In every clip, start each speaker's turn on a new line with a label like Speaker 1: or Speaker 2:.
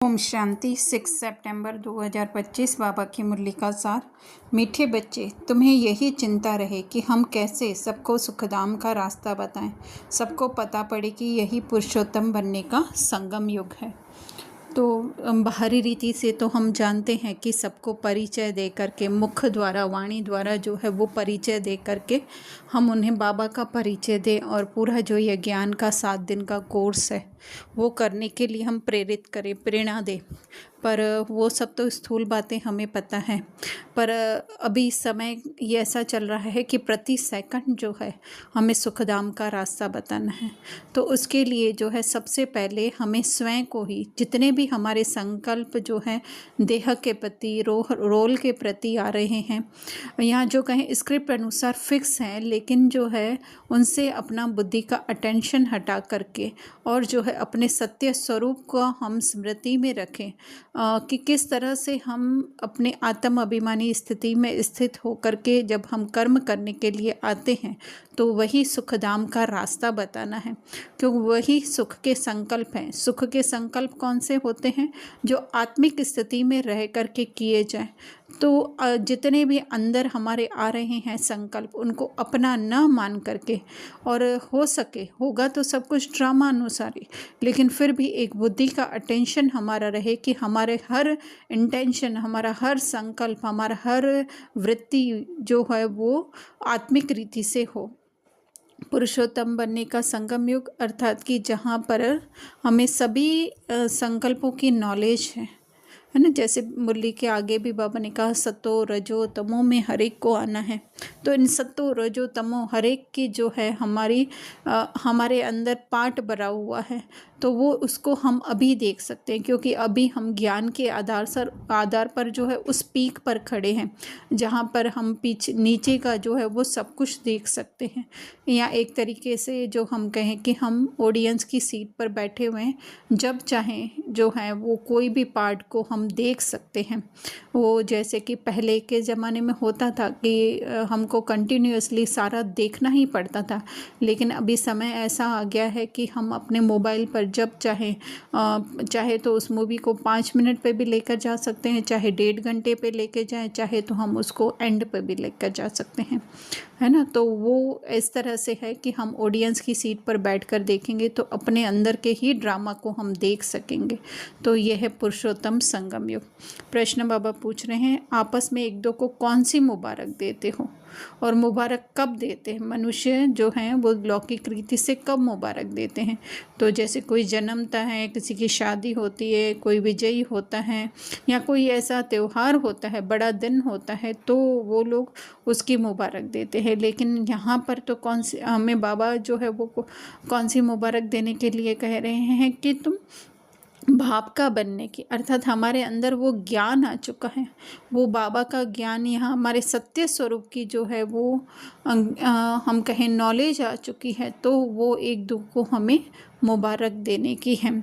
Speaker 1: ओम शांति 6 सितंबर 2025 बाबा की मुरली का सार। मीठे बच्चे, तुम्हें यही चिंता रहे कि हम कैसे सबको सुखधाम का रास्ता बताएं। सबको पता पड़े कि यही पुरुषोत्तम बनने का संगम युग है। तो बाहरी रीति से तो हम जानते हैं कि सबको परिचय दे करके, मुख द्वारा, वाणी द्वारा जो है वो परिचय दे करके हम उन्हें बाबा का परिचय दें और पूरा जो ये ज्ञान का 7 दिन का कोर्स है वो करने के लिए हम प्रेरित करें, प्रेरणा दें। पर वो सब तो स्थूल बातें हमें पता है। पर अभी समय ये ऐसा चल रहा है कि प्रति सेकंड जो है हमें सुखधाम का रास्ता बताना है। तो उसके लिए जो है सबसे पहले हमें स्वयं को ही, जितने भी हमारे संकल्प जो हैं देह के प्रति, रोल के प्रति आ रहे हैं, यहाँ जो कहें स्क्रिप्ट अनुसार फिक्स हैं, लेकिन जो है उनसे अपना बुद्धि का अटेंशन हटा करके और जो है अपने सत्य स्वरूप को हम स्मृति में रखें कि किस तरह से हम अपने आत्म अभिमानी स्थिति में स्थित होकर के जब हम कर्म करने के लिए आते हैं तो वही सुखधाम का रास्ता बताना है, क्योंकि वही सुख के संकल्प हैं। सुख के संकल्प कौन से होते हैं? जो आत्मिक स्थिति में रह करके किए जाएं। तो जितने भी अंदर हमारे आ रहे हैं संकल्प, उनको अपना न मान करके, और हो सके होगा तो सब कुछ ड्रामा अनुसार ही, लेकिन फिर भी एक बुद्धि का अटेंशन हमारा रहे कि हमारे हर इंटेंशन, हमारा हर संकल्प, हमारा हर वृत्ति जो है वो आत्मिक रीति से हो। पुरुषोत्तम बनने का संगम युग अर्थात कि जहाँ पर हमें सभी संकल्पों की नॉलेज है ना। जैसे मुरली के आगे भी बाबा ने कहा सतो रजो तमो में हर एक को आना है। तो इन सतो रजो तमो हर एक की जो है हमारे अंदर पार्ट भरा हुआ है, तो वो उसको हम अभी देख सकते हैं, क्योंकि अभी हम ज्ञान के आधार पर जो है उस पीक पर खड़े हैं जहाँ पर हम नीचे का जो है वो सब कुछ देख सकते हैं। या एक तरीके से जो हम कहें कि हम ऑडियंस की सीट पर बैठे हुए हैं, जब चाहें जो है वो कोई भी पार्ट को हम देख सकते हैं। वो जैसे कि पहले के ज़माने में होता था कि हमको कंटिन्यूअसली सारा देखना ही पड़ता था, लेकिन अभी समय ऐसा आ गया है कि हम अपने मोबाइल पर जब चाहे तो उस मूवी को 5 मिनट पे भी लेकर जा सकते हैं, चाहे 1.5 घंटे पे लेकर जाएं, चाहे तो हम उसको एंड पे भी लेकर जा सकते हैं, है ना। तो वो इस तरह से है कि हम ऑडियंस की सीट पर बैठकर देखेंगे तो अपने अंदर के ही ड्रामा को हम देख सकेंगे। तो यह है पुरुषोत्तम संगम युग। प्रश्न बाबा पूछ रहे हैं, आपस में एक दो को कौन सी मुबारक देते हो और मुबारक कब देते हैं? मनुष्य जो हैं वो लौकिक रीति से कब मुबारक देते हैं? तो जैसे कोई जन्मता है, किसी की शादी होती है, कोई विजयी होता है, या कोई ऐसा त्यौहार होता है, बड़ा दिन होता है, तो वो लोग उसकी मुबारक देते हैं। लेकिन यहाँ पर तो कौन सी हमें बाबा जो है वो कौन सी मुबारक देने के लिए कह रहे हैं कि तुम भाव का बनने की, अर्थात हमारे अंदर वो ज्ञान आ चुका है, वो बाबा का ज्ञान, यहाँ हमारे सत्य स्वरूप की जो है वो हम कहें नॉलेज आ चुकी है, तो वो एक दो को हमें मुबारक देने की है।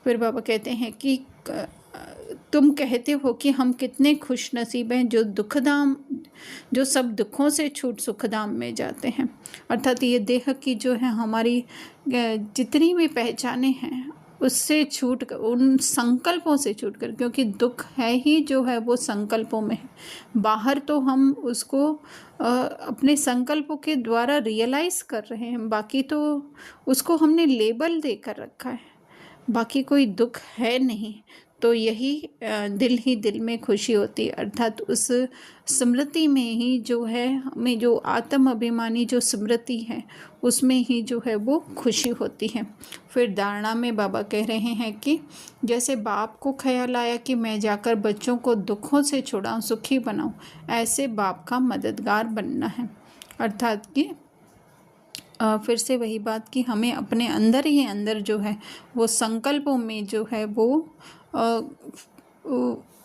Speaker 1: फिर बाबा कहते हैं कि तुम कहते हो कि हम कितने खुश नसीब हैं जो सब दुखों से छूट सुखधाम में जाते हैं। अर्थात ये देह की जो है हमारी जितनी भी पहचाने हैं उससे छूट कर, उन संकल्पों से छूट कर, क्योंकि दुख है ही जो है वो संकल्पों में है। बाहर तो हम उसको अपने संकल्पों के द्वारा रियलाइज़ कर रहे हैं, बाकी तो उसको हमने लेबल देकर रखा है, बाकी कोई दुख है नहीं। तो यही दिल ही दिल में खुशी होती है, अर्थात उस स्मृति में ही जो है हमें जो आत्म अभिमानी जो स्मृति है उसमें ही जो है वो खुशी होती है। फिर धारणा में बाबा कह रहे हैं कि जैसे बाप को ख्याल आया कि मैं जाकर बच्चों को दुखों से छुड़ाऊं, सुखी बनाऊं, ऐसे बाप का मददगार बनना है। अर्थात कि फिर से वही बात कि हमें अपने अंदर ही अंदर जो है वो संकल्पों में जो है वो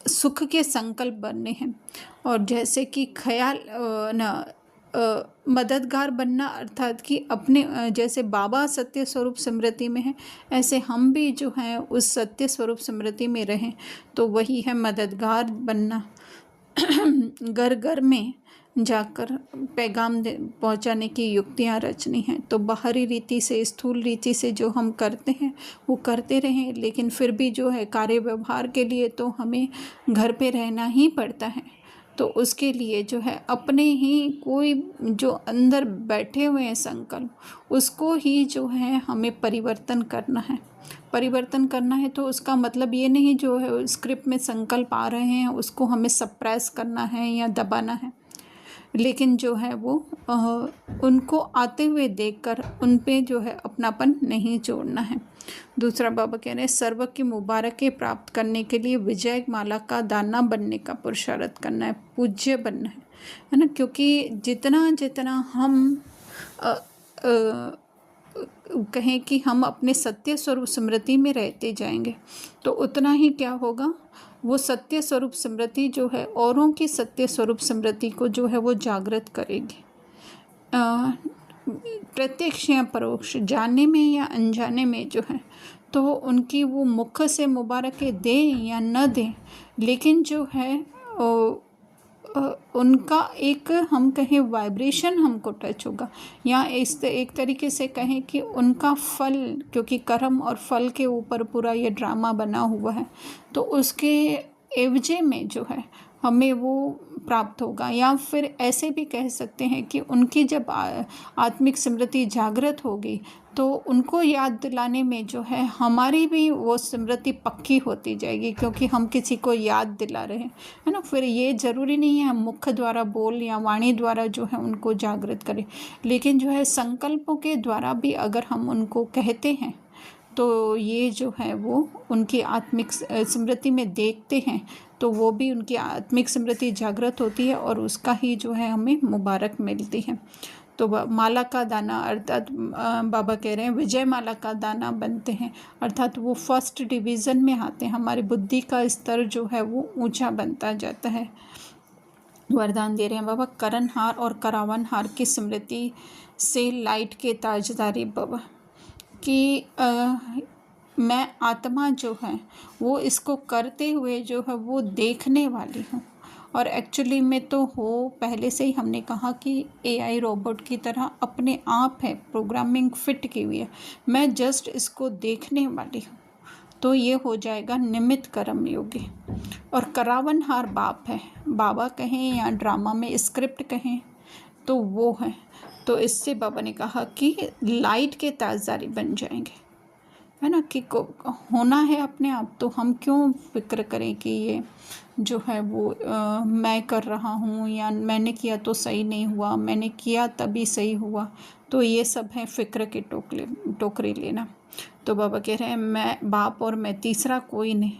Speaker 1: सुख के संकल्प बनने हैं। और जैसे कि मददगार बनना, अर्थात कि अपने जैसे बाबा सत्य स्वरूप स्मृति में है, ऐसे हम भी जो हैं उस सत्य स्वरूप स्मृति में रहें, तो वही है मददगार बनना। घर घर में जाकर पैगाम पहुंचाने की युक्तियां रचनी हैं। तो बाहरी रीति से, स्थूल रीति से जो हम करते हैं वो करते रहें, लेकिन फिर भी जो है कार्य व्यवहार के लिए तो हमें घर पे रहना ही पड़ता है। तो उसके लिए जो है अपने ही कोई जो अंदर बैठे हुए हैं संकल्प, उसको ही जो है हमें परिवर्तन करना है। परिवर्तन करना है तो उसका मतलब ये नहीं जो है स्क्रिप्ट में संकल्प आ रहे हैं उसको हमें सप्रेस करना है या दबाना है, लेकिन जो है वो उनको आते हुए देखकर उन पे जो है अपनापन नहीं छोड़ना है। दूसरा बाबा कह रहे हैं सर्व की मुबारकें प्राप्त करने के लिए विजय माला का दाना बनने का पुरुषार्थ करना है, पूज्य बनना है ना। क्योंकि जितना जितना हम कहें कि हम अपने सत्य स्वरूप स्मृति में रहते जाएंगे तो उतना ही क्या होगा, वो सत्य स्वरूप स्मृति जो है औरों की सत्य स्वरूप स्मृति को जो है वो जागृत करेगी। प्रत्यक्ष या परोक्ष, जाने में या अनजाने में जो है, तो उनकी वो मुख से मुबारकें दें या न दें, लेकिन जो है उनका एक हम कहें वाइब्रेशन हमको टच होगा, या इस एक तरीके से कहें कि उनका फल, क्योंकि कर्म और फल के ऊपर पूरा ये ड्रामा बना हुआ है, तो उसके एवजे में जो है हमें वो प्राप्त होगा। या फिर ऐसे भी कह सकते हैं कि उनकी जब आत्मिक स्मृति जागृत होगी तो उनको याद दिलाने में जो है हमारी भी वो स्मृति पक्की होती जाएगी, क्योंकि हम किसी को याद दिला रहे हैं, है ना। फिर ये ज़रूरी नहीं है हम मुख द्वारा बोल या वाणी द्वारा जो है उनको जागृत करें, लेकिन जो है संकल्पों के द्वारा भी अगर हम उनको कहते हैं तो ये जो है वो उनकी आत्मिक स्मृति में देखते हैं तो वो भी उनकी आत्मिक स्मृति जागृत होती है और उसका ही जो है हमें मुबारक मिलती है। तो माला का दाना अर्थात बाबा कह रहे हैं विजय माला का दाना बनते हैं, अर्थात वो फर्स्ट डिवीज़न में आते हैं, हमारी बुद्धि का स्तर जो है वो ऊंचा बनता जाता है। वरदान दे रहे हैं बाबा करणहार और करावन हार की स्मृति से लाइट के ताजदारी बाबा कि मैं आत्मा जो है वो इसको करते हुए जो है वो देखने वाली हूँ, और एक्चुअली में तो हो पहले से ही हमने कहा कि एआई रोबोट की तरह अपने आप है, प्रोग्रामिंग फिट की हुई है, मैं जस्ट इसको देखने वाली हूँ। तो ये हो जाएगा निमित्त कर्म योगी। और करावनहार बाप है, बाबा कहें या ड्रामा में स्क्रिप्ट कहें तो वो है। तो इससे बाबा ने कहा कि लाइट के ताजदारी बन जाएंगे, है ना, कि होना है अपने आप, तो हम क्यों फिक्र करें कि ये जो है वो मैं कर रहा हूँ या मैंने किया तो सही नहीं हुआ, मैंने किया तभी सही हुआ। तो ये सब है फिक्र के टोकरी लेना। तो बाबा कह रहे हैं मैं बाप और मैं तीसरा कोई नहीं,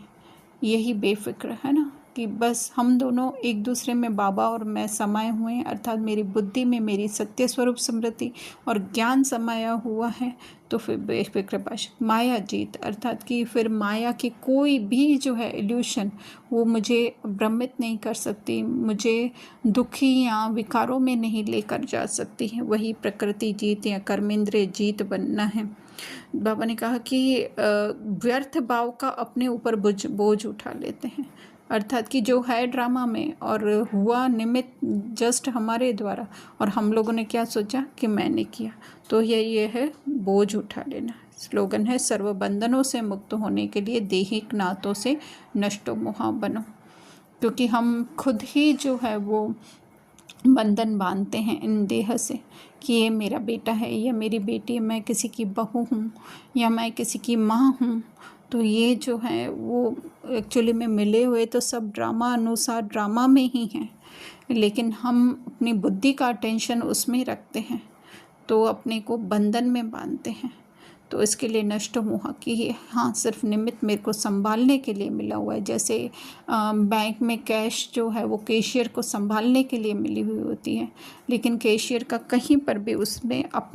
Speaker 1: यही बेफिक्र है ना, कि बस हम दोनों एक दूसरे में बाबा और मैं समाये हुए हैं, अर्थात मेरी बुद्धि में मेरी सत्य स्वरूप स्मृति और ज्ञान समाया हुआ है। तो फिर बेफिक्र पाश माया जीत, अर्थात कि फिर माया की कोई भी जो है इल्यूशन वो मुझे भ्रमित नहीं कर सकती, मुझे दुखी या विकारों में नहीं लेकर जा सकती है। वही प्रकृति जीत या कर्मेंद्रिय जीत बनना है। बाबा ने कहा कि व्यर्थ भाव का अपने ऊपर बोझ उठा लेते हैं, अर्थात कि जो है ड्रामा में और हुआ निमित्त जस्ट हमारे द्वारा, और हम लोगों ने क्या सोचा कि मैंने किया, तो ये है बोझ उठा लेना। स्लोगन है सर्व बंधनों से मुक्त होने के लिए देहिक नातों से नष्टो मोहा बनो, क्योंकि हम खुद ही जो है वो बंधन बांधते हैं इन देह से कि ये मेरा बेटा है या मेरी बेटी है, मैं किसी की बहू हूँ या मैं किसी की माँ हूँ। तो ये जो है वो एक्चुअली में मिले हुए तो सब ड्रामा अनुसार ड्रामा में ही हैं, लेकिन हम अपनी बुद्धि का अटेंशन उसमें रखते हैं तो अपने को बंधन में बांधते हैं। तो इसके लिए नष्ट मोह कि हाँ सिर्फ निमित्त मेरे को संभालने के लिए मिला हुआ है, जैसे बैंक में कैश जो है वो कैशियर को संभालने के लिए मिली हुई होती है, लेकिन कैशियर का कहीं पर भी उसमें अपना